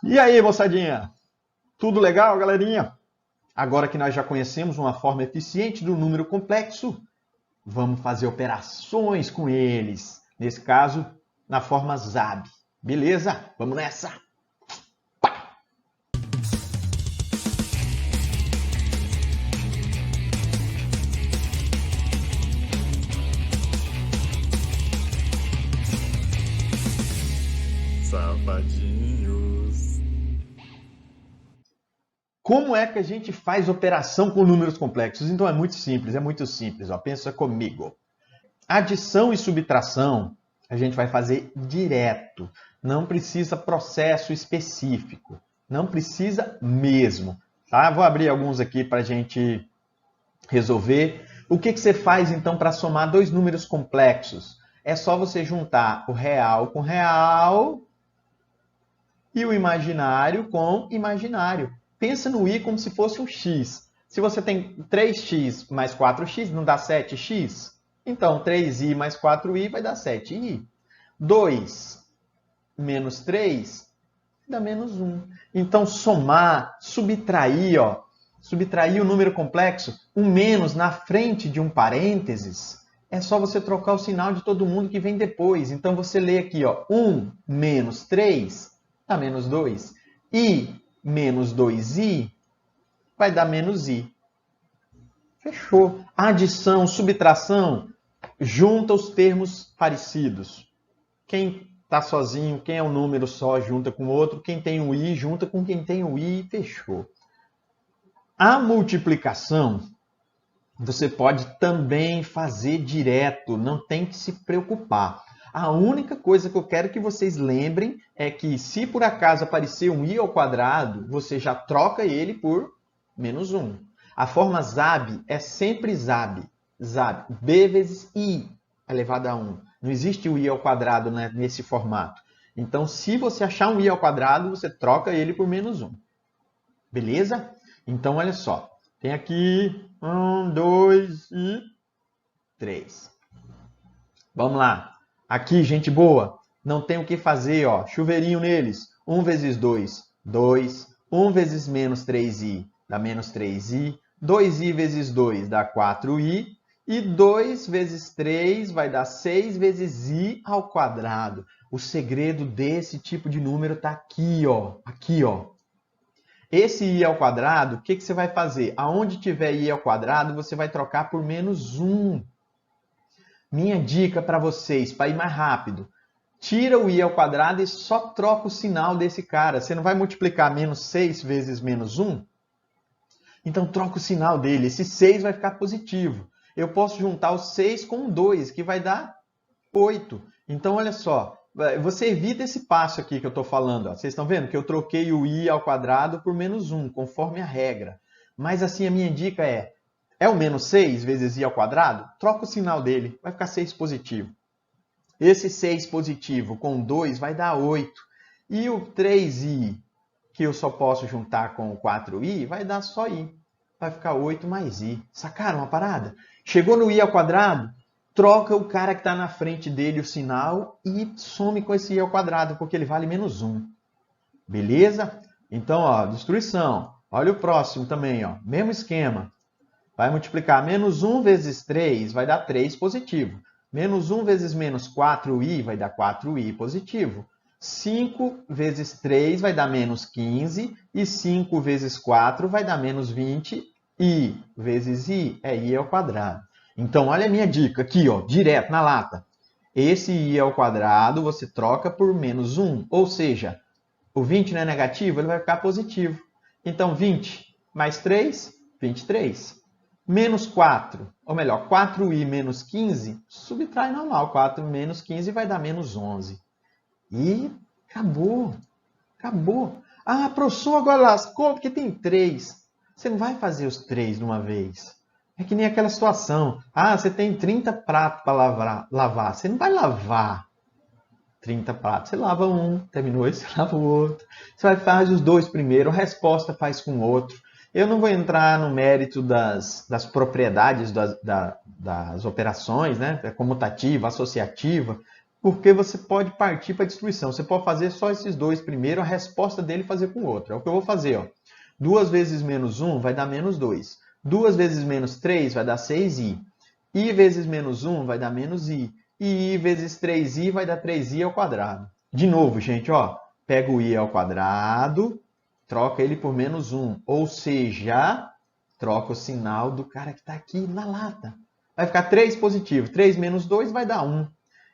E aí, moçadinha? Tudo legal, galerinha? Agora que nós já conhecemos uma forma eficiente do número complexo, vamos fazer operações com eles. Nesse caso, na forma ZAB. Beleza? Vamos nessa! Safadinhos. Como é que a gente faz operação com números complexos? Então é muito simples. Ó. Pensa comigo. Adição e subtração a gente vai fazer direto. Não precisa processo específico. Não precisa mesmo. Tá? Vou abrir alguns aqui para a gente resolver. O que você faz então para somar dois números complexos? É só você juntar o real com real e o imaginário com imaginário. Pensa no i como se fosse um x. Se você tem 3x mais 4x, não dá 7x? Então, 3i mais 4i vai dar 7i. 2 menos 3 dá menos 1. Então, somar, subtrair o número complexo, um menos na frente de um parênteses, é só você trocar o sinal de todo mundo que vem depois. Então, você lê aqui, 1 menos 3 dá menos 2. I menos 2i vai dar menos i. Fechou. Adição, subtração, junta os termos parecidos. Quem está sozinho, quem é um número só, junta com o outro. Quem tem o i, junta com quem tem o i. Fechou. A multiplicação, você pode também fazer direto. Não tem que se preocupar. A única coisa que eu quero que vocês lembrem é que se por acaso aparecer um i ao quadrado, você já troca ele por menos 1. A forma ZAB é sempre ZAB. ZAB. B vezes i elevado a 1. Não existe o i ao quadrado, né, nesse formato. Então, se você achar um i ao quadrado, você troca ele por menos 1. Beleza? Então, olha só. Tem aqui 1, 2 e 3. Vamos lá. Aqui, gente boa, não tem o que fazer, ó. Chuveirinho neles. 1 vezes 2, 2. 1 vezes menos 3i dá menos 3i. 2i vezes 2 dá 4i. E 2 vezes 3 vai dar 6 vezes i ao quadrado. O segredo desse tipo de número está aqui, ó. Aqui, ó. Esse i ao quadrado, o que você vai fazer? Aonde tiver i ao quadrado, você vai trocar por menos 1. Minha dica para vocês, para ir mais rápido. Tira o i ao quadrado e só troca o sinal desse cara. Você não vai multiplicar menos 6 vezes menos 1? Então troca o sinal dele. Esse 6 vai ficar positivo. Eu posso juntar o 6 com o 2, que vai dar 8. Então, olha só. Você evita esse passo aqui que eu estou falando. Ó. Vocês estão vendo que eu troquei o i ao quadrado por menos 1, conforme a regra. Mas assim, a minha dica é o menos 6 vezes i ao quadrado? Troca o sinal dele, vai ficar 6 positivo. Esse 6 positivo com 2 vai dar 8. E o 3i, que eu só posso juntar com o 4i, vai dar só i. Vai ficar 8 mais i. Sacaram a parada? Chegou no i ao quadrado, troca o cara que está na frente dele o sinal e some com esse i ao quadrado, porque ele vale menos 1. Beleza? Então, ó, destruição. Olha o próximo também, ó. Mesmo esquema. Vai multiplicar menos 1 vezes 3, vai dar 3 positivo. Menos 1 vezes menos 4i vai dar 4i positivo. 5 vezes 3 vai dar menos 15. E 5 vezes 4 vai dar menos 20. I vezes i é i ao quadrado. Então, olha a minha dica aqui, ó, direto na lata. Esse i ao quadrado você troca por menos 1. Ou seja, o 20 não é negativo, ele vai ficar positivo. Então, 20 mais 3, 23. Menos 4, ou melhor, 4i menos 15, subtrai normal. 4 menos 15 vai dar menos 11. E acabou. Acabou. Ah, professor, agora lascou porque tem 3. Você não vai fazer os 3 de uma vez. É que nem aquela situação. Ah, você tem 30 pratos para lavar. Você não vai lavar 30 pratos. Você lava um, terminou esse, você lava o outro. Você vai fazer os 2 primeiro, a resposta faz com o outro. Eu não vou entrar no mérito das propriedades das operações, né? Comutativa, associativa, porque você pode partir para a destruição. Você pode fazer só esses dois primeiro, a resposta dele fazer com o outro. É o que eu vou fazer. Ó. 2 vezes menos 1 vai dar menos 2. 2 vezes menos 3 vai dar 6i. I vezes menos 1 vai dar menos i. E i vezes 3i vai dar 3i ao quadrado. De novo, gente, ó, pega o i ao quadrado, troca ele por menos 1. Ou seja, troca o sinal do cara que está aqui na lata. Vai ficar 3 positivo. 3 menos 2 vai dar 1.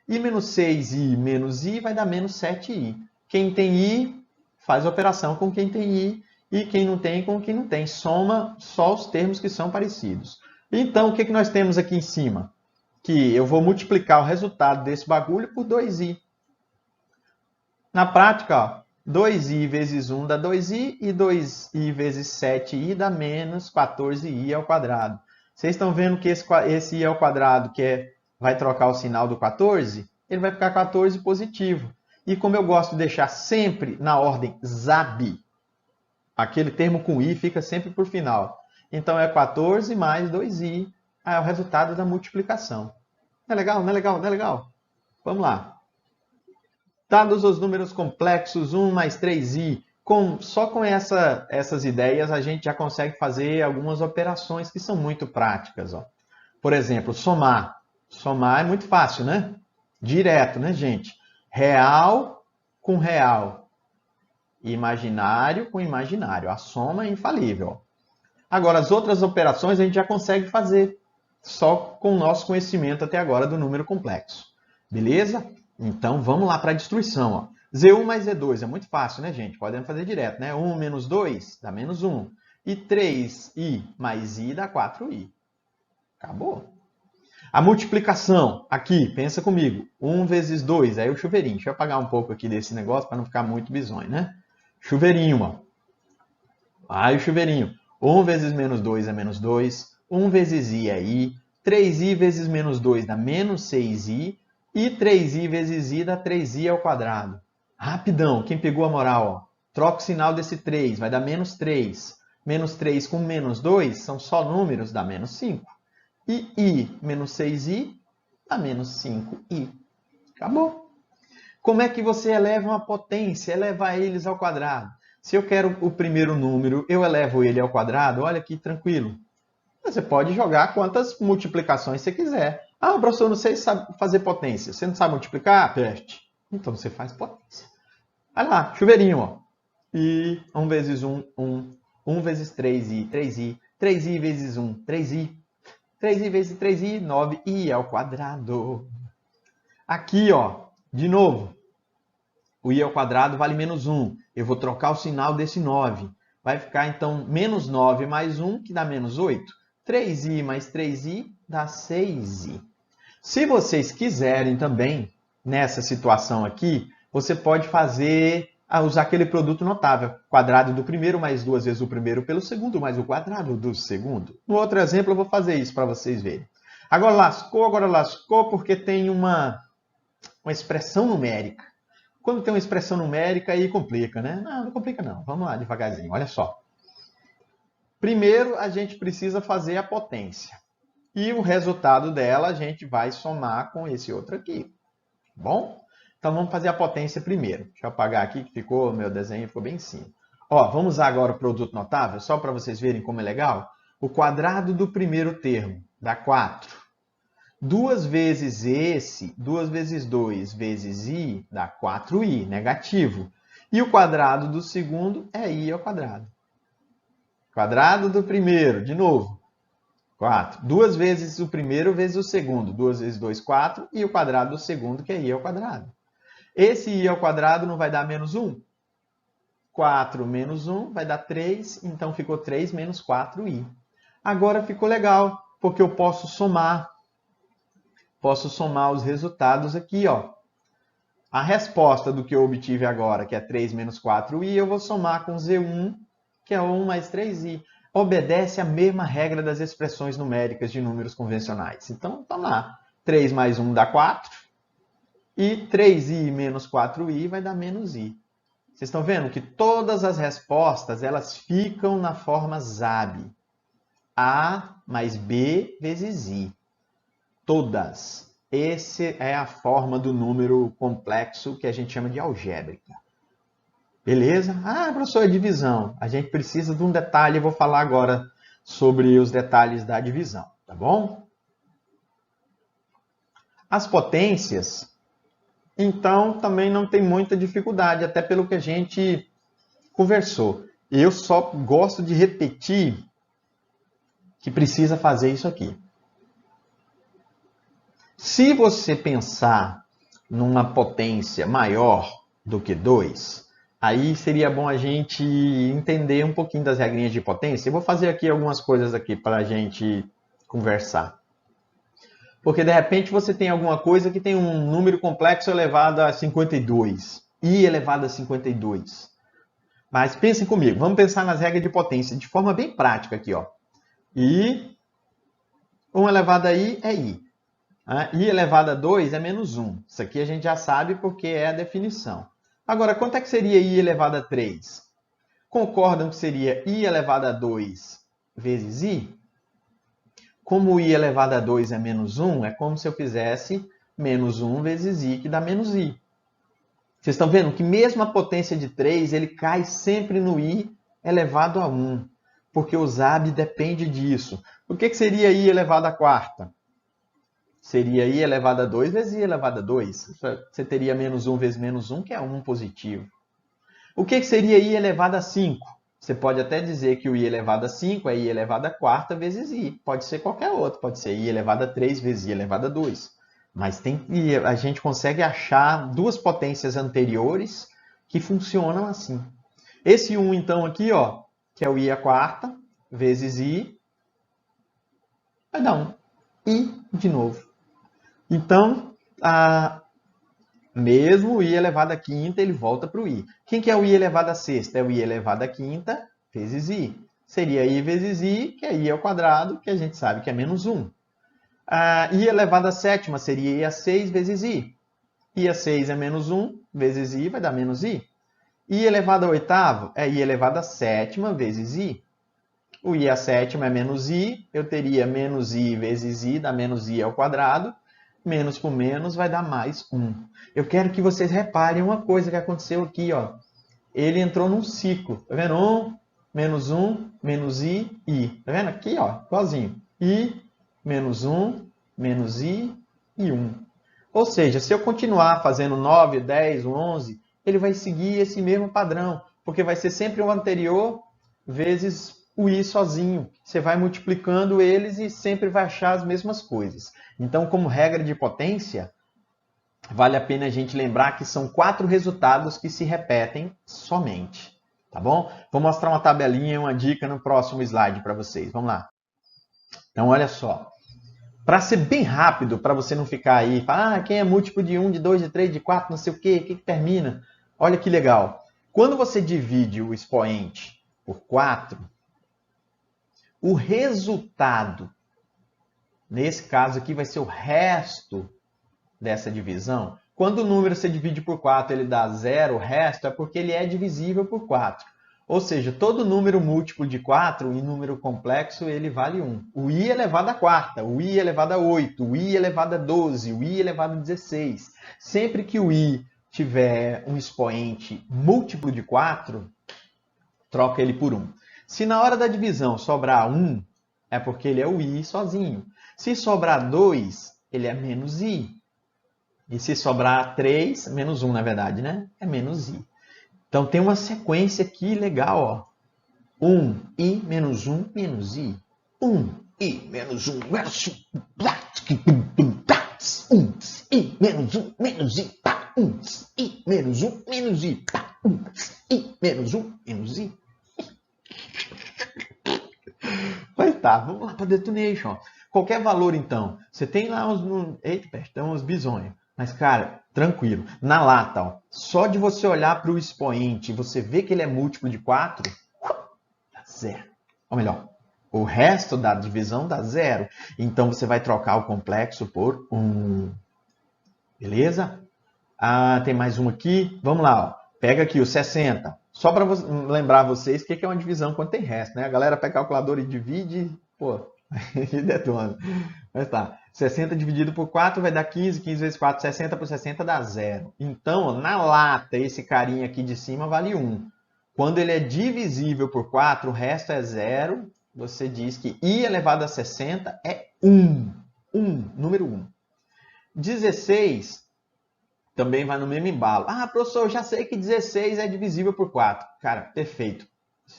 I menos 6i menos i vai dar menos 7i. Quem tem i, faz operação com quem tem i. E quem não tem, com quem não tem. Soma só os termos que são parecidos. Então, o que nós temos aqui em cima? Que eu vou multiplicar o resultado desse bagulho por 2i. Na prática, ó, 2i vezes 1 dá 2i e 2i vezes 7i dá menos 14i ao quadrado. Vocês estão vendo que esse i ao quadrado, que vai trocar o sinal do 14, ele vai ficar 14 positivo. E como eu gosto de deixar sempre na ordem ZAB, aquele termo com i fica sempre por final. Então é 14 mais 2i, é o resultado da multiplicação. Não é legal? Não é legal? Não é legal? Vamos lá. Dados os números complexos, 1 mais 3i, só com essas ideias a gente já consegue fazer algumas operações que são muito práticas. Ó. Por exemplo, somar. Somar é muito fácil, né? Direto, né, gente? Real com real. Imaginário com imaginário. A soma é infalível. Agora, as outras operações a gente já consegue fazer só com o nosso conhecimento até agora do número complexo. Beleza? Então, vamos lá para a destruição. Ó. Z1 mais Z2 é muito fácil, né, gente? Podemos fazer direto, né? 1 menos 2 dá menos 1. E 3i mais i dá 4i. Acabou. A multiplicação, aqui, pensa comigo. 1 vezes 2, aí o chuveirinho. Deixa eu apagar um pouco aqui desse negócio para não ficar muito bizonho, né? Chuveirinho, ó. Aí o chuveirinho. 1 vezes menos 2 é menos 2. 1 vezes i é i. 3i vezes menos 2 dá menos 6i. E 3i vezes i dá 3i ao quadrado. Rapidão, quem pegou a moral, ó. Troca o sinal desse 3, vai dar menos 3. Menos 3 com menos 2 são só números, dá menos 5. E i menos 6i dá menos 5i. Acabou. Como é que você eleva uma potência? Eleva eles ao quadrado. Se eu quero o primeiro número, eu elevo ele ao quadrado. Olha que tranquilo. Você pode jogar quantas multiplicações você quiser. Ah, professor, não sei fazer potência. Você não sabe multiplicar? Peste. Então você faz potência. Olha lá, chuveirinho. Ó. I, 1 vezes 1, 1. 1 vezes 3i, 3i. 3i vezes 1, 3i. 3i vezes 3i, 9i ao quadrado. Aqui, ó, de novo. O i ao quadrado vale menos 1. Eu vou trocar o sinal desse 9. Vai ficar, então, menos 9 mais 1, que dá menos 8. 3i mais 3i dá 6i. Se vocês quiserem também, nessa situação aqui, você pode usar aquele produto notável. Quadrado do primeiro mais 2 vezes o primeiro pelo segundo mais o quadrado do segundo. No outro exemplo, eu vou fazer isso para vocês verem. Agora lascou porque tem uma expressão numérica. Quando tem uma expressão numérica, aí complica, né? Não, não complica não. Vamos lá, devagarzinho. Olha só. Primeiro, a gente precisa fazer a potência. E o resultado dela a gente vai somar com esse outro aqui. Bom? Então, vamos fazer a potência primeiro. Deixa eu apagar aqui, que meu desenho ficou bem em cima. Ó, vamos usar agora o produto notável, só para vocês verem como é legal. O quadrado do primeiro termo dá 4. 2 vezes 2 vezes 2 vezes i dá 4i, negativo. E o quadrado do segundo é i ao quadrado. Quadrado do primeiro, de novo, 4. 2 vezes o primeiro vezes o segundo. 2 vezes 2, 4. E o quadrado do segundo, que é i ao quadrado. Esse i ao quadrado não vai dar menos 1? 4 menos 1 vai dar 3, então ficou 3 menos 4i. Agora ficou legal, porque eu posso somar. Posso somar os resultados aqui, ó. A resposta do que eu obtive agora, que é 3 menos 4i, eu vou somar com Z1, que é 1 mais 3i. Obedece a mesma regra das expressões numéricas de números convencionais. Então, vamos lá. 3 mais 1 dá 4. E 3i menos 4i vai dar menos i. Vocês estão vendo que todas as respostas elas ficam na forma ZAB. A mais B vezes I. Todas. Essa é a forma do número complexo que a gente chama de algébrica. Beleza? Ah, professor, é divisão. A gente precisa de um detalhe, eu vou falar agora sobre os detalhes da divisão, tá bom? As potências, então, também não tem muita dificuldade, até pelo que a gente conversou. Eu só gosto de repetir que precisa fazer isso aqui. Se você pensar numa potência maior do que 2, aí seria bom a gente entender um pouquinho das regrinhas de potência. Eu vou fazer aqui algumas coisas aqui para a gente conversar. Porque de repente você tem alguma coisa que tem um número complexo elevado a 52. I elevado a 52. Mas pensem comigo, vamos pensar nas regras de potência de forma bem prática aqui, ó. I, 1 elevado a I é I. I elevado a 2 é menos 1. Isso aqui a gente já sabe porque é a definição. Agora, quanto é que seria I elevado a 3? Concordam que seria I elevado a 2 vezes I? Como I elevado a 2 é menos 1, é como se eu fizesse menos 1 vezes I, que dá menos I. Vocês estão vendo que mesmo a potência de 3, ele cai sempre no I elevado a 1, porque o ZAB depende disso. O que seria I elevado a quarta? Seria I elevado a 2 vezes I elevado a 2. Você teria menos 1 vezes menos 1, que é 1 positivo. O que seria I elevado a 5? Você pode até dizer que o I elevado a 5 é I elevado a quarta vezes I. Pode ser qualquer outro. Pode ser I elevado a 3 vezes I elevado a 2. Mas a gente consegue achar duas potências anteriores que funcionam assim. Esse 1, então, aqui, ó, que é o I à quarta vezes I, vai dar 1. I de novo. Então, mesmo o I elevado à quinta, ele volta para o I. Quem que é o I elevado à sexta? É o I elevado à quinta vezes I. Seria I vezes I, que é I ao quadrado, que a gente sabe que é menos 1. I elevado à sétima seria I a 6 vezes I. I a 6 é menos 1 vezes I, vai dar menos I. I elevado ao oitavo é I elevado à sétima vezes I. O I a sétima é menos I, eu teria menos I vezes I, dá menos I ao quadrado. Menos por menos vai dar mais 1. Eu quero que vocês reparem uma coisa que aconteceu aqui, ó. Ele entrou num ciclo, tá vendo? 1, menos I, I. Tá vendo? Aqui, ó, igualzinho. I, menos 1, menos I e 1. Ou seja, se eu continuar fazendo 9, 10, 11, ele vai seguir esse mesmo padrão, porque vai ser sempre o anterior vezes o I sozinho. Você vai multiplicando eles e sempre vai achar as mesmas coisas. Então, como regra de potência, vale a pena a gente lembrar que são 4 resultados que se repetem somente. Tá bom? Vou mostrar uma tabelinha e uma dica no próximo slide para vocês. Vamos lá. Então, olha só. Para ser bem rápido, para você não ficar aí, quem é múltiplo de 1, de 2, de 3, de 4, não sei o quê, o que termina? Olha que legal. Quando você divide o expoente por 4, o resultado, nesse caso aqui, vai ser o resto dessa divisão. Quando o número você divide por 4, ele dá 0, o resto é porque ele é divisível por 4. Ou seja, todo número múltiplo de 4, em número complexo, ele vale 1. O I elevado a quarta, o I elevado a 8, o I elevado a 12, o I elevado a 16. Sempre que o I tiver um expoente múltiplo de 4, troca ele por 1. Se na hora da divisão sobrar 1, é porque ele é o I sozinho. Se sobrar 2, ele é menos I. E se sobrar 3, menos 1 na verdade, né? É menos I. Então tem uma sequência aqui legal, ó. 1, I, menos 1, menos I. 1, I, menos 1, menos 1. 1, I, menos 1, menos I. 1, I, menos 1, menos I. 1, I, menos 1, menos I. Mas tá, vamos lá para detonation. Qualquer valor, então. Você tem lá uns... Eita, tem uns bisonhos. Mas, cara, tranquilo. Na lata, ó, só de você olhar para o expoente, você vê que ele é múltiplo de 4, dá 0. Ou melhor, o resto da divisão dá 0. Então, você vai trocar o complexo por 1. Beleza? Tem mais um aqui. Vamos lá, ó. Pega aqui o 60. Só para lembrar vocês o que é uma divisão quando tem resto, né? A galera pega a calculadora e divide, pô, e detona. Mas tá. 60 dividido por 4 vai dar 15, 15 vezes 4, 60 por 60 dá 0. Então, na lata, esse carinha aqui de cima vale 1. Quando ele é divisível por 4, o resto é 0, você diz que i elevado a 60 é 1. 1, número 1. 16 também vai no mesmo embalo. Ah, professor, eu já sei que 16 é divisível por 4. Cara, perfeito.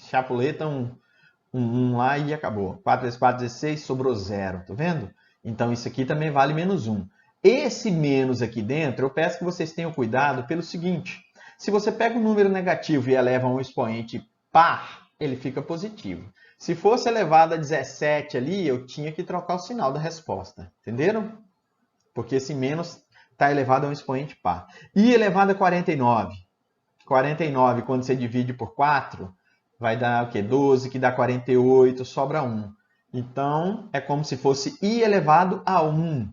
Chapuleta, um lá e acabou. 4 vezes 4, 16, sobrou 0. Tá vendo? Então, isso aqui também vale menos 1. Esse menos aqui dentro, eu peço que vocês tenham cuidado pelo seguinte. Se você pega um número negativo e eleva a um expoente par, ele fica positivo. Se fosse elevado a 17 ali, eu tinha que trocar o sinal da resposta. Entenderam? Porque esse menos está elevado a um expoente par. I elevado a 49. 49, quando você divide por 4, vai dar o quê? 12, que dá 48, sobra 1. Então, é como se fosse i elevado a 1,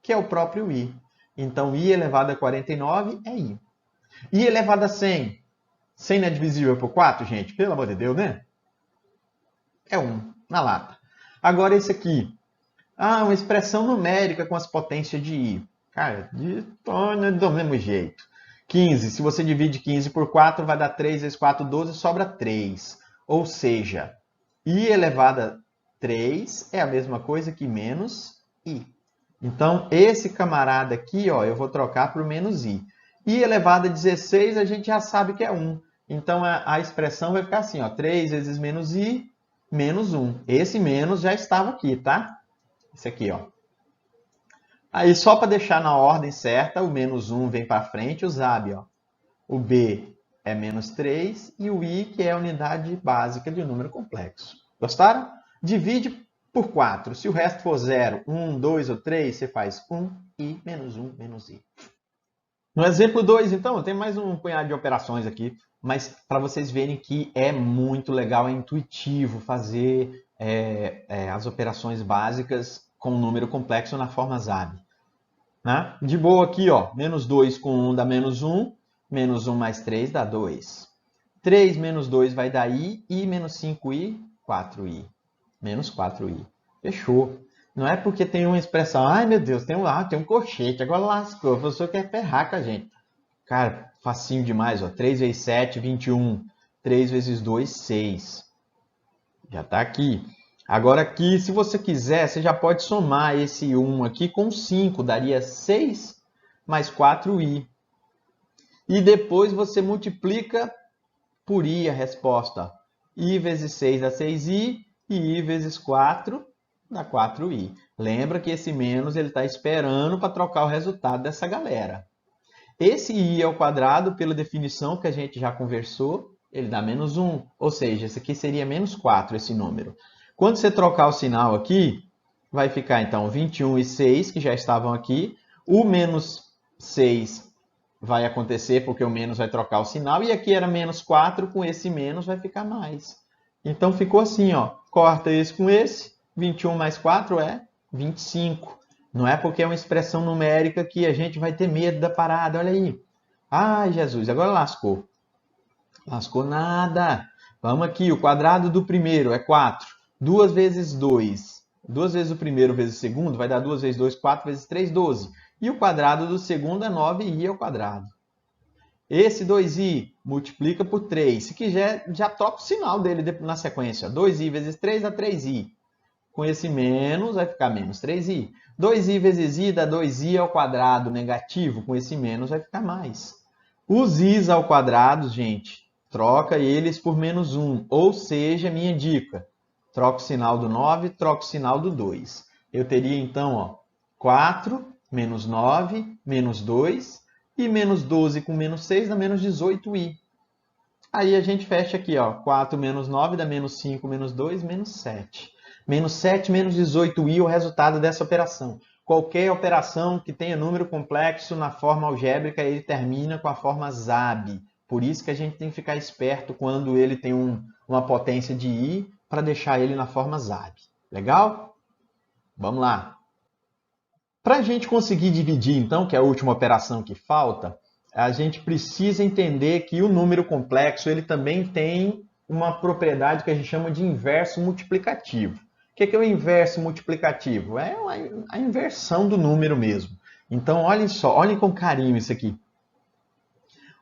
que é o próprio i. Então, i elevado a 49 é i. I elevado a 100. 100 não é divisível por 4, gente? Pelo amor de Deus, né? É 1, na lata. Agora, esse aqui. Ah, uma expressão numérica com as potências de i. Cara, do mesmo jeito. 15. Se você divide 15 por 4, vai dar 3 vezes 4, 12, sobra 3. Ou seja, i elevado a 3 é a mesma coisa que menos i. Então, esse camarada aqui, ó, eu vou trocar por menos i. I elevado a 16, a gente já sabe que é 1. Então, a expressão vai ficar assim, ó, 3 vezes menos i, menos 1. Esse menos já estava aqui, tá? Esse aqui, ó. Aí, só para deixar na ordem certa, o menos 1 vem para frente, o ZAB, ó. O B é menos 3 e o i, que é a unidade básica de um número complexo. Gostaram? Divide por 4. Se o resto for 0, 1, 2 ou 3, você faz 1i menos 1 menos i. No exemplo 2, então, tem mais um punhado de operações aqui, mas para vocês verem que é muito legal, é intuitivo fazer as operações básicas com um número complexo na forma ZAB. Né? De boa aqui, ó, menos 2 com 1 dá menos 1, menos 1 mais 3 dá 2. 3 menos 2 vai dar i menos 5i, 4i. Menos 4i. Fechou. Não é porque tem uma expressão, ai meu Deus, tem um colchete, agora lascou, o professor quer ferrar com a gente. Cara, facinho demais, ó. 3 vezes 7, 21. 3 vezes 2, 6. Já está aqui. Agora aqui, se você quiser, você já pode somar esse 1 aqui com 5. Daria 6 mais 4i. E depois você multiplica por i a resposta. I vezes 6 dá 6i e i vezes 4 dá 4i. Lembra que esse menos ele está esperando para trocar o resultado dessa galera. Esse i ao quadrado, pela definição que a gente já conversou, ele dá menos 1. Ou seja, esse aqui seria menos 4, esse número. Quando você trocar o sinal aqui, vai ficar então 21 e 6, que já estavam aqui. O menos 6 vai acontecer porque o menos vai trocar o sinal. E aqui era menos 4, com esse menos vai ficar mais. Então ficou assim, ó. Corta esse com esse. 21 mais 4 é 25. Não é porque é uma expressão numérica que a gente vai ter medo da parada. Olha aí. Ai, Jesus, agora lascou. Lascou nada. Vamos aqui, o quadrado do primeiro é 4. 2 vezes 2. 2 vezes o primeiro vezes o segundo vai dar 2 vezes 2, 4 vezes 3, 12. E o quadrado do segundo é 9i ao quadrado. Esse 2i multiplica por 3. Se quiser, já troca o sinal dele na sequência. 2i vezes 3 dá 3i. Com esse menos, vai ficar menos 3i. 2i vezes i dá 2i ao quadrado negativo. Com esse menos, vai ficar mais. Os i's ao quadrado, gente, troca eles por menos 1. Ou seja, minha dica, troca o sinal do 9, troca o sinal do 2. Eu teria, então, ó, 4 menos 9 menos 2. E menos 12 com menos 6 dá menos 18i. Aí a gente fecha aqui, ó, 4 menos 9 dá menos 5 menos 2, menos 7. Menos 7 menos 18i é o resultado dessa operação. Qualquer operação que tenha número complexo na forma algébrica, ele termina com a forma ZAB. Por isso que a gente tem que ficar esperto quando ele tem uma potência de i, para deixar ele na forma ZAB. Legal? Vamos lá. Para a gente conseguir dividir, então, que é a última operação que falta, a gente precisa entender que o número complexo ele também tem uma propriedade que a gente chama de inverso multiplicativo. O que é o inverso multiplicativo? É a inversão do número mesmo. Então, olhem só, olhem com carinho isso aqui.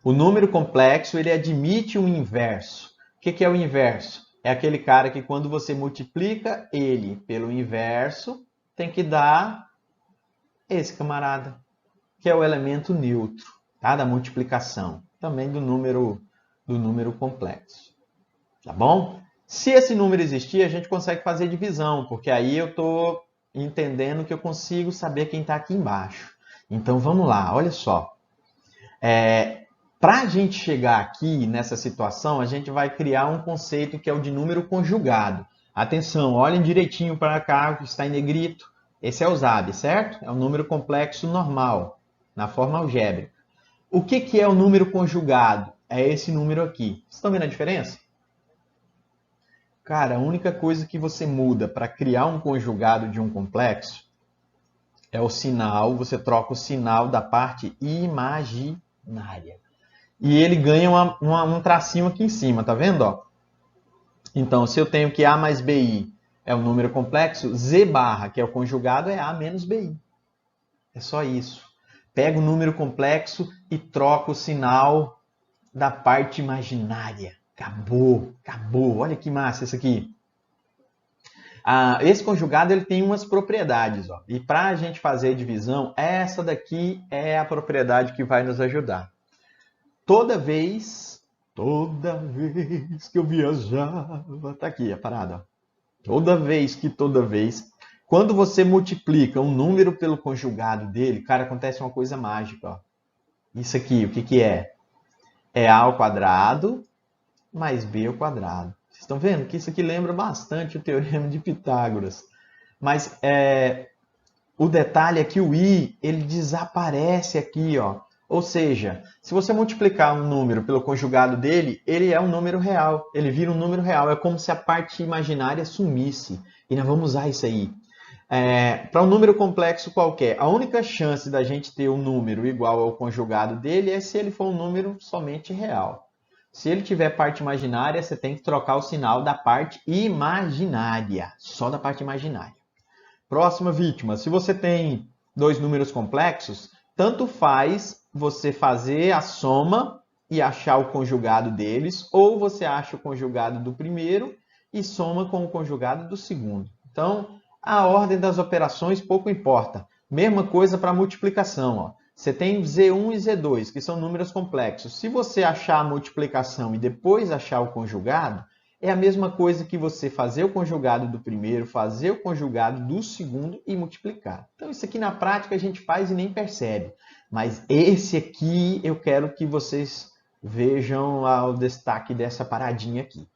O número complexo, ele admite um inverso. O que é o inverso? É aquele cara que quando você multiplica ele pelo inverso, tem que dar esse camarada, que é o elemento neutro, tá? Da multiplicação, também do número complexo. Tá bom? Se esse número existir, a gente consegue fazer divisão, porque aí eu estou entendendo que eu consigo saber quem está aqui embaixo. Então vamos lá, olha só. Para a gente chegar aqui nessa situação, a gente vai criar um conceito que é o de número conjugado. Atenção, olhem direitinho para cá, que está em negrito. Esse é o ZAB, certo? É um número complexo normal, na forma algébrica. O que é o número conjugado? É esse número aqui. Vocês estão vendo a diferença? Cara, a única coisa que você muda para criar um conjugado de um complexo é o sinal, você troca o sinal da parte imaginária. E ele ganha um tracinho aqui em cima, tá vendo? Ó? Então, se eu tenho que A mais BI é um número complexo, Z barra, que é o conjugado, é A menos BI. É só isso. Pega o número complexo e troca o sinal da parte imaginária. Acabou, acabou. Olha que massa isso aqui. Esse conjugado ele tem umas propriedades. Ó. E para a gente fazer a divisão, essa daqui é a propriedade que vai nos ajudar. Toda vez que eu viajava, tá aqui a parada. Toda vez, quando você multiplica um número pelo conjugado dele, cara, acontece uma coisa mágica. Ó. Isso aqui, o que é? É A ao quadrado mais B ao quadrado. Vocês estão vendo que isso aqui lembra bastante o teorema de Pitágoras. Mas o detalhe é que o I, ele desaparece aqui, ó. Ou seja, se você multiplicar um número pelo conjugado dele, ele é um número real. Ele vira um número real. É como se a parte imaginária sumisse. E nós vamos usar isso aí. Para um número complexo qualquer, a única chance da gente ter um número igual ao conjugado dele é se ele for um número somente real. Se ele tiver parte imaginária, você tem que trocar o sinal da parte imaginária. Só da parte imaginária. Próxima vítima. Se você tem dois números complexos, tanto faz você fazer a soma e achar o conjugado deles, ou você acha o conjugado do primeiro e soma com o conjugado do segundo. Então, a ordem das operações pouco importa. Mesma coisa para multiplicação. Ó. Você tem Z1 e Z2, que são números complexos. Se você achar a multiplicação e depois achar o conjugado, é a mesma coisa que você fazer o conjugado do primeiro, fazer o conjugado do segundo e multiplicar. Então, isso aqui na prática a gente faz e nem percebe. Mas esse aqui eu quero que vocês vejam o destaque dessa paradinha aqui.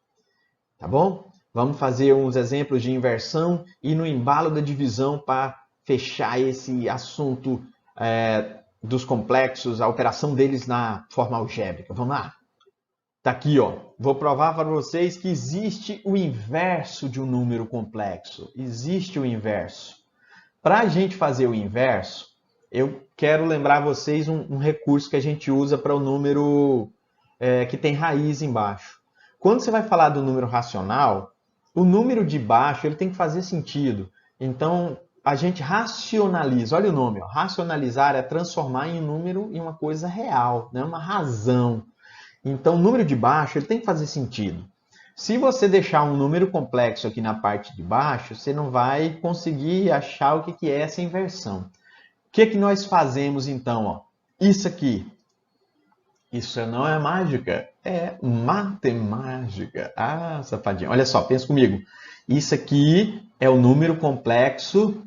Tá bom? Vamos fazer uns exemplos de inversão e no embalo da divisão para fechar esse assunto dos complexos, a operação deles na forma algébrica. Vamos lá? Tá aqui, ó. Vou provar para vocês que existe o inverso de um número complexo. Existe o inverso. Para a gente fazer o inverso, eu quero lembrar vocês um recurso que a gente usa para o número que tem raiz embaixo. Quando você vai falar do número racional, o número de baixo ele tem que fazer sentido. Então, a gente racionaliza. Olha o nome. Ó. Racionalizar é transformar em um número em uma coisa real, né? Uma razão. Então, o número de baixo ele tem que fazer sentido. Se você deixar um número complexo aqui na parte de baixo, você não vai conseguir achar o que é essa inversão. O que nós fazemos então? Ó? Isso aqui. Isso não é mágica, é matemática. Ah, safadinho. Olha só, pensa comigo. Isso aqui é o número complexo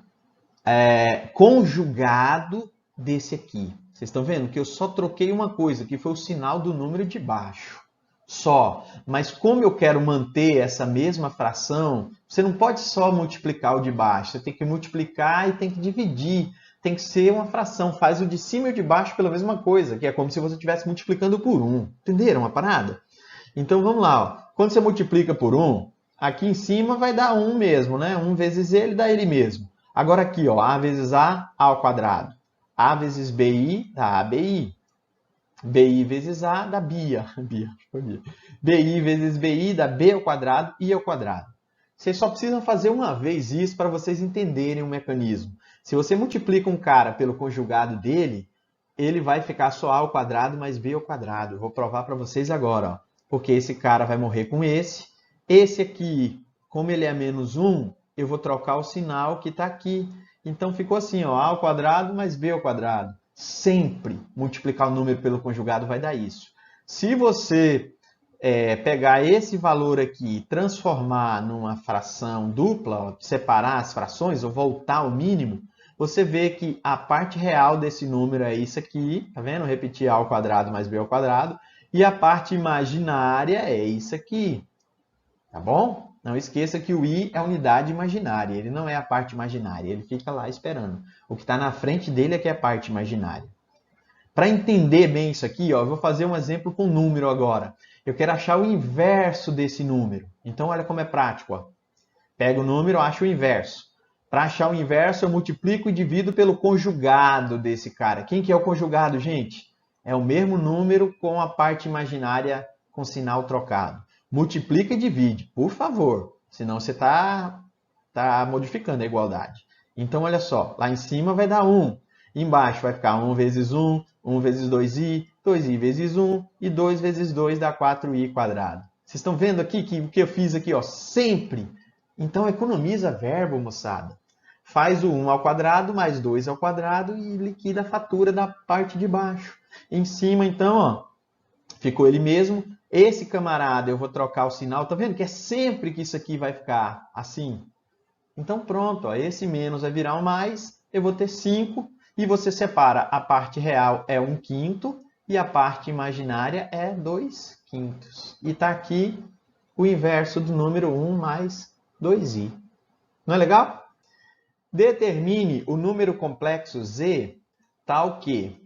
conjugado desse aqui. Vocês estão vendo que eu só troquei uma coisa, que foi o sinal do número de baixo. Só. Mas como eu quero manter essa mesma fração, você não pode só multiplicar o de baixo. Você tem que multiplicar e tem que dividir. Tem que ser uma fração. Faz o de cima e o de baixo pela mesma coisa, que é como se você estivesse multiplicando por 1. Entenderam a parada? Então vamos lá. Ó. Quando você multiplica por 1, aqui em cima vai dar 1 mesmo, né? 1 vezes ele dá ele mesmo. Agora aqui, ó, A vezes A ao quadrado. A vezes BI dá ABI. BI vezes A dá BIA. BI vezes BI dá B ao quadrado, I ao quadrado. Vocês só precisam fazer uma vez isso para vocês entenderem o mecanismo. Se você multiplica um cara pelo conjugado dele, ele vai ficar só a ao quadrado mais b ao quadrado. Eu vou provar para vocês agora, ó. Porque esse cara vai morrer com esse. Esse aqui, como ele é menos 1, eu vou trocar o sinal que está aqui. Então ficou assim, ó, a ao quadrado mais b ao quadrado. Sempre multiplicar o número pelo conjugado vai dar isso. Se você pegar esse valor aqui e transformar numa fração dupla, ó, separar as frações ou voltar ao mínimo, você vê que a parte real desse número é isso aqui, tá vendo? Repetir a ao quadrado mais b ao quadrado. E a parte imaginária é isso aqui, tá bom? Não esqueça que o i é a unidade imaginária, ele não é a parte imaginária, ele fica lá esperando. O que está na frente dele é que é a parte imaginária. Para entender bem isso aqui, ó, eu vou fazer um exemplo com número agora. Eu quero achar o inverso desse número. Então, olha como é prático. Ó. Pego o número, acho o inverso. Para achar o inverso, eu multiplico e divido pelo conjugado desse cara. Quem que é o conjugado, gente? É o mesmo número com a parte imaginária com sinal trocado. Multiplica e divide, por favor. Senão você está modificando a igualdade. Então, olha só. Lá em cima vai dar 1. Embaixo vai ficar 1 vezes 1, 1 vezes 2i, 2i vezes 1 e 2 vezes 2 dá 4i quadrado. Vocês estão vendo aqui que o que eu fiz aqui, ó, sempre. Então, economiza verbo, moçada. Faz o 1 ao quadrado mais 2 ao quadrado e liquida a fatura da parte de baixo. Em cima, então, ó, ficou ele mesmo. Esse camarada, eu vou trocar o sinal. Tá vendo que é sempre que isso aqui vai ficar assim? Então, pronto, ó, esse menos vai virar um mais. Eu vou ter 5. E você separa, a parte real é 1/5 e a parte imaginária é 2/5. E está aqui o inverso do número 1 mais 2i. Não é legal? Determine o número complexo z tal que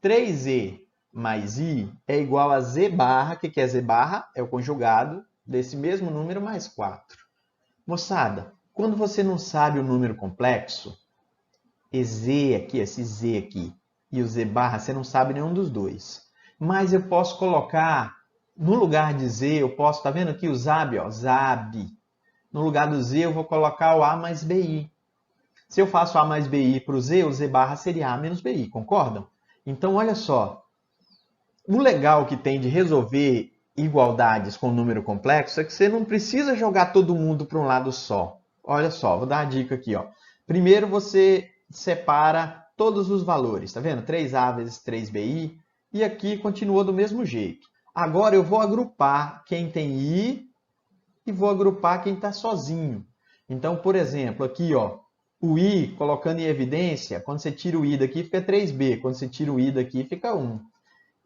3z mais i é igual a z barra. O que é z barra? É o conjugado desse mesmo número mais 4. Moçada, quando você não sabe o número complexo, esse z aqui, e o z barra, você não sabe nenhum dos dois. Mas eu posso colocar, no lugar de z, eu posso, tá vendo aqui o zab, ó, zab. No lugar do z, eu vou colocar o a mais bi. Se eu faço a mais bi para o z barra seria a menos bi, concordam? Então, olha só. O legal que tem de resolver igualdades com número complexo é que você não precisa jogar todo mundo para um lado só. Olha só, vou dar uma dica aqui, ó. Primeiro você separa todos os valores, tá vendo? 3a vezes 3bi, e aqui continuou do mesmo jeito. Agora eu vou agrupar quem tem i e vou agrupar quem está sozinho. Então, por exemplo, aqui, ó, o i, colocando em evidência, quando você tira o i daqui fica 3b, quando você tira o i daqui fica 1.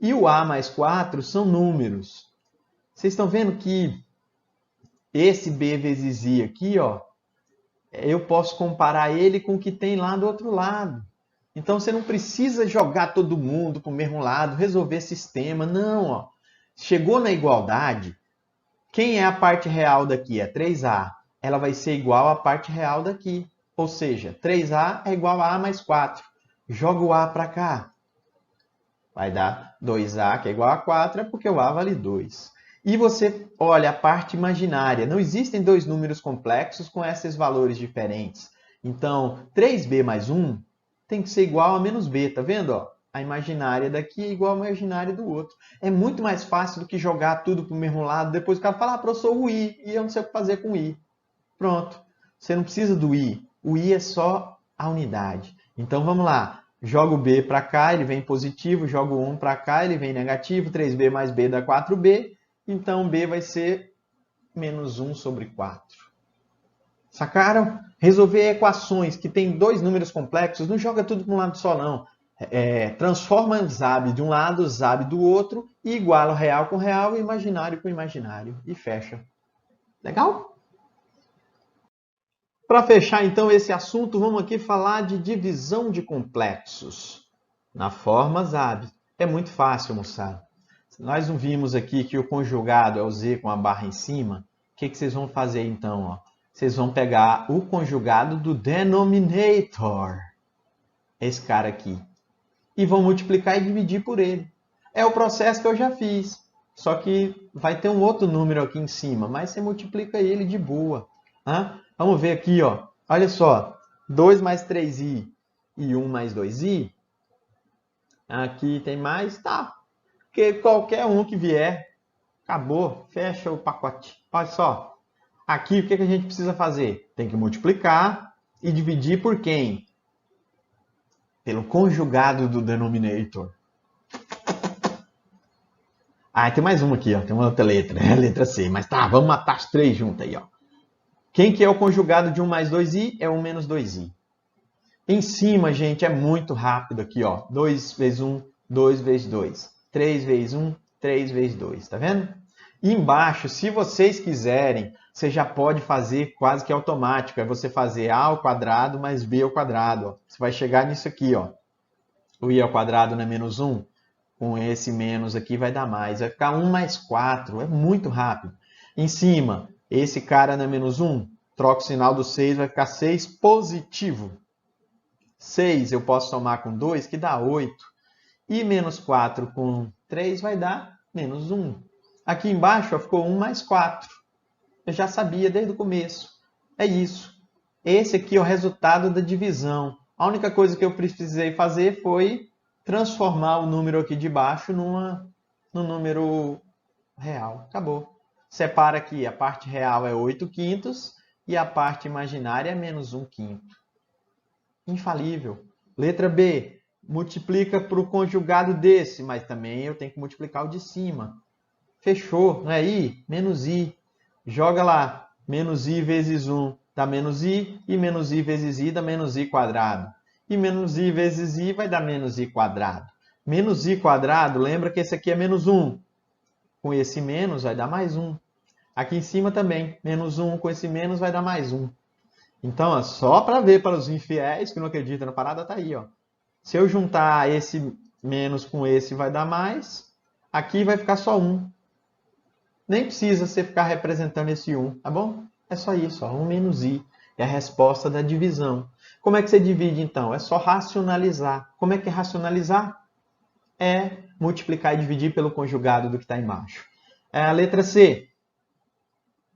E o a mais 4 são números. Vocês estão vendo que esse b vezes i aqui, ó, eu posso comparar ele com o que tem lá do outro lado. Então, você não precisa jogar todo mundo para o mesmo lado, resolver sistema. Não, ó. Chegou na igualdade, quem é a parte real daqui? É 3a. Ela vai ser igual à parte real daqui. Ou seja, 3a é igual a mais 4. Joga o a para cá. Vai dar 2a, que é igual a 4, é porque o a vale 2. E você olha a parte imaginária. Não existem dois números complexos com esses valores diferentes. Então, 3b mais 1 tem que ser igual a menos b. Tá vendo? Ó? A imaginária daqui é igual à imaginária do outro. É muito mais fácil do que jogar tudo para o mesmo lado. Depois o cara fala, professor, o i. E eu não sei o que fazer com o i. Pronto. Você não precisa do i. O i é só a unidade. Então, vamos lá. Jogo o b para cá, ele vem positivo. Jogo o 1 para cá, ele vem negativo. 3b mais b dá 4b. Então, b vai ser menos 1 sobre 4. Sacaram? Resolver equações que tem dois números complexos, não joga tudo para um lado só, não. Transforma zab de um lado, zab do outro, e iguala real com real e imaginário com imaginário. E fecha. Legal? Para fechar, então, esse assunto, vamos aqui falar de divisão de complexos. Na forma zab. É muito fácil, moçada. Nós não vimos aqui que o conjugado é o z com a barra em cima. O que vocês vão fazer então? Ó? Vocês vão pegar o conjugado do denominator, esse cara aqui, e vão multiplicar e dividir por ele. É o processo que eu já fiz, só que vai ter um outro número aqui em cima, mas você multiplica ele de boa. Vamos ver aqui, ó. Olha só. 2 mais 3i e 1 mais 2i. Aqui tem mais, tá. Porque qualquer um que vier, acabou, fecha o pacote. Olha só. Aqui, o que a gente precisa fazer? Tem que multiplicar e dividir por quem? Pelo conjugado do denominator. Tem mais uma aqui, ó. Tem uma outra letra, a letra C. Mas tá, vamos matar as três juntas aí, ó. Quem que é o conjugado de 1 mais 2i? É 1 menos 2i. Em cima, gente, é muito rápido aqui, ó. 2 vezes 1, 2 vezes 2. 3 vezes 1, 3 vezes 2. Tá vendo? E embaixo, se vocês quiserem, você já pode fazer quase que automático. É você fazer a ao quadrado mais b ao quadrado. Ó. Você vai chegar nisso aqui, ó. O i ao quadrado não é menos 1. Com esse menos aqui vai dar mais. Vai ficar 1 mais 4. É muito rápido. Em cima, esse cara não é menos 1. Troca o sinal do 6, vai ficar 6 positivo. 6 eu posso somar com 2, que dá 8. E menos 4 com 3 vai dar menos 1. Aqui embaixo ó, ficou 1 mais 4. Eu já sabia desde o começo. É isso. Esse aqui é o resultado da divisão. A única coisa que eu precisei fazer foi transformar o número aqui de baixo no número real. Acabou. Separa aqui, a parte real é 8 quintos e a parte imaginária é menos 1 quinto. Infalível. Letra B. Multiplica para o conjugado desse, mas também eu tenho que multiplicar o de cima. Fechou, não é i? Menos i. Joga lá. Menos i vezes 1 dá menos i, e menos i vezes i dá menos i quadrado. E menos i vezes i vai dar menos i quadrado. Menos i quadrado, lembra que esse aqui é menos 1. Com esse menos vai dar mais 1. Aqui em cima também, menos 1 com esse menos vai dar mais 1. Então, ó, só para ver para os infiéis que não acreditam na parada, tá aí. Ó. Se eu juntar esse menos com esse vai dar mais, aqui vai ficar só 1. Nem precisa você ficar representando esse 1, tá bom? É só isso, ó, 1 menos i. É a resposta da divisão. Como é que você divide, então? É só racionalizar. Como é que é racionalizar? É multiplicar e dividir pelo conjugado do que está embaixo. A letra C.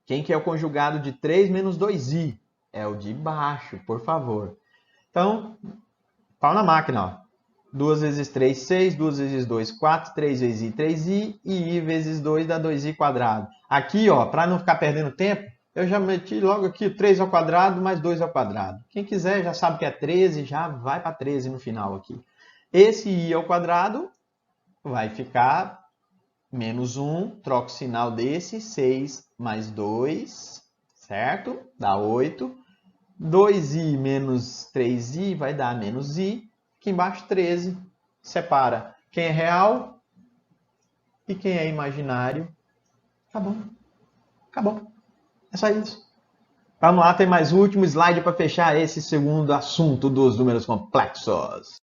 Quem que é o conjugado de 3 menos 2i? É o de baixo, por favor. Então, pau na máquina. Ó. 2 vezes 3, 6. 2 vezes 2, 4. 3 vezes i, 3i. E i vezes 2 dá 2i quadrado. Aqui, ó, para não ficar perdendo tempo, eu já meti logo aqui 3 ao quadrado mais 2 ao quadrado. Quem quiser já sabe que é 13, já vai para 13 no final aqui. Esse i ao quadrado vai ficar menos 1, troca o sinal desse, 6 mais 2, certo? Dá 8. 2i menos 3i vai dar menos i. Aqui embaixo 13. Separa quem é real e quem é imaginário. Acabou. Acabou. É só isso. Vamos lá, tem mais um último slide para fechar esse segundo assunto dos números complexos.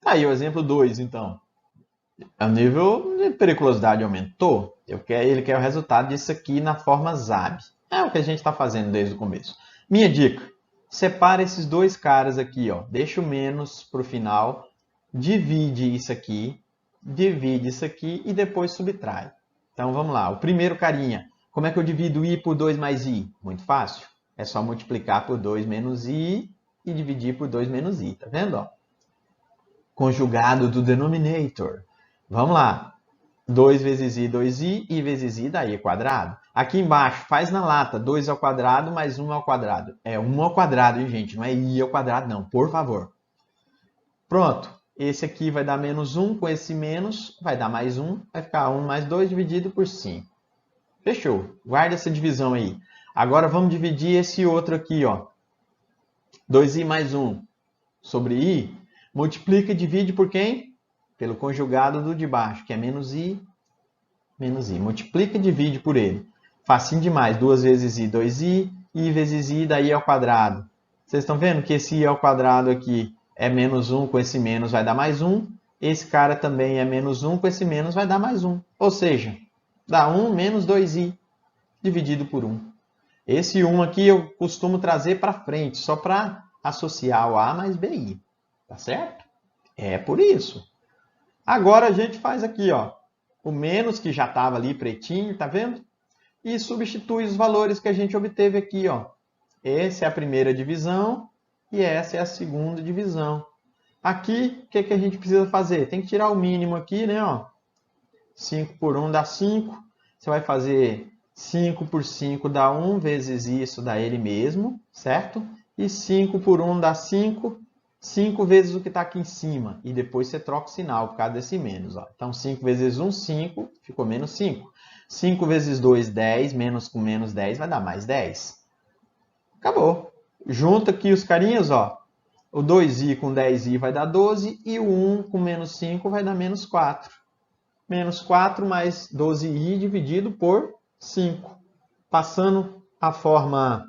Aí o exemplo 2, então. O nível de periculosidade aumentou. Ele quer o resultado disso aqui na forma ZAB. É o que a gente está fazendo desde o começo. Minha dica, separa esses dois caras aqui. Ó. Deixa o menos para o final, divide isso aqui e depois subtrai. Então vamos lá, o primeiro carinha. Como é que eu divido i por 2 mais i? Muito fácil. É só multiplicar por 2 menos i e dividir por 2 menos i. Tá vendo? Ó? Conjugado do denominator. Vamos lá. 2 vezes i, 2i. I vezes i dá i quadrado. Aqui embaixo, faz na lata. 2 ao quadrado mais 1 ao quadrado. É 1 ao quadrado, hein, gente? Não é i ao quadrado, não. Por favor. Pronto. Esse aqui vai dar menos 1. Com esse menos, vai dar mais 1. Vai ficar 1 mais 2 dividido por 5. Fechou. Guarda essa divisão aí. Agora vamos dividir esse outro aqui, ó. 2i mais 1 sobre i. Multiplica e divide por quem? Pelo conjugado do de baixo, que é menos i, menos i. Multiplica e divide por ele. Facinho demais. 2 vezes i, 2i. I vezes i dá i ao quadrado. Vocês estão vendo que esse i ao quadrado aqui é menos 1, com esse menos vai dar mais 1. Esse cara também é menos 1, com esse menos vai dar mais 1. Ou seja, dá 1 menos 2i dividido por 1. Esse 1 aqui eu costumo trazer para frente, só para associar o a mais bi. Tá certo? É por isso. Agora a gente faz aqui, ó. O menos que já estava ali pretinho, tá vendo? e substitui os valores que a gente obteve aqui, ó. Essa é a primeira divisão e essa é a segunda divisão. Aqui, o que a gente precisa fazer? Tem que tirar o mínimo aqui, né? Ó. 5 por 1 dá 5. Você vai fazer 5 por 5 dá 1, vezes isso dá ele mesmo, certo? E 5 por 1 dá 5, 5 vezes o que está aqui em cima. E depois você troca o sinal por causa desse menos. Ó. Então, 5 vezes 1, 5, ficou menos 5. 5 vezes 2, 10, menos com menos 10 vai dar mais 10. Acabou. Junta aqui os carinhas, ó. O 2i com 10i vai dar 12 e o 1 com menos 5 vai dar menos 4. Menos 4 mais 12i dividido por 5. Passando a forma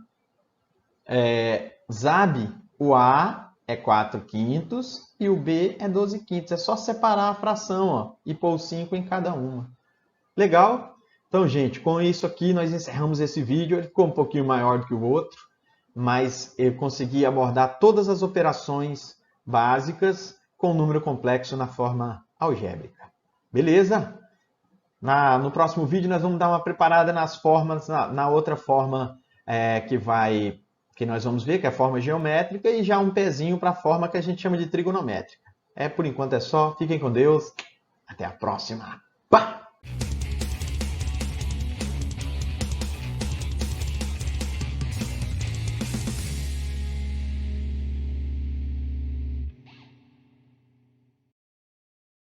ZAB, o A é 4 quintos e o B é 12 quintos. É só separar a fração, ó, e pôr 5 em cada uma. Legal? Então, gente, com isso aqui nós encerramos esse vídeo. Ele ficou um pouquinho maior do que o outro, mas eu consegui abordar todas as operações básicas com número complexo na forma algébrica. Beleza? No próximo vídeo nós vamos dar uma preparada nas formas, na outra forma que nós vamos ver, que é a forma geométrica, e já um pezinho para a forma que a gente chama de trigonométrica. Por enquanto é só. Fiquem com Deus. Até a próxima. Pá!